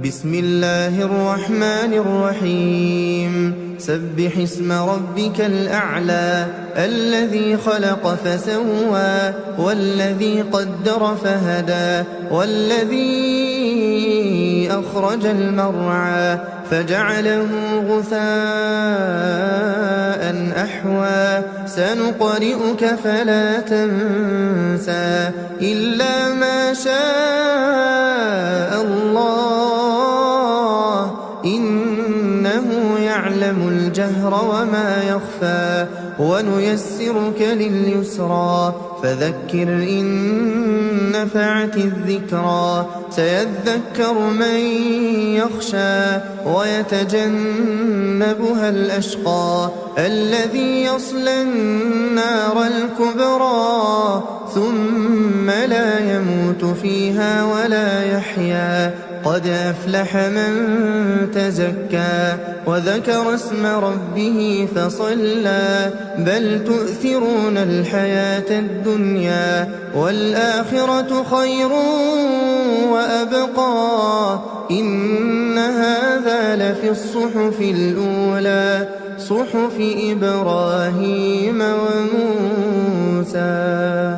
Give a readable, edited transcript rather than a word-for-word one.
بسم الله الرحمن الرحيم سبح اسم ربك الأعلى الذي خلق فسوى والذي قدر فهدى والذي أخرج المرعى فجعله غثاء أحوى سنقرئك فلا تنسى إلا ما شاء الله إنه يعلم الجهر وما يخفى ونيسرك لليسرى فذكر إن نفعت الذكرى سيذكر من يخشى ويتجنبها الأشقى الذي يصلى النار الكبرى ثم لا يموت فيها ولا يحيا قد أفلح من تزكى وذكر اسم ربه فصلى بل تؤثرون الحياة الدنيا والآخرة خير وأبقى إن هذا لفي الصحف الأولى صحف إبراهيم وموسى.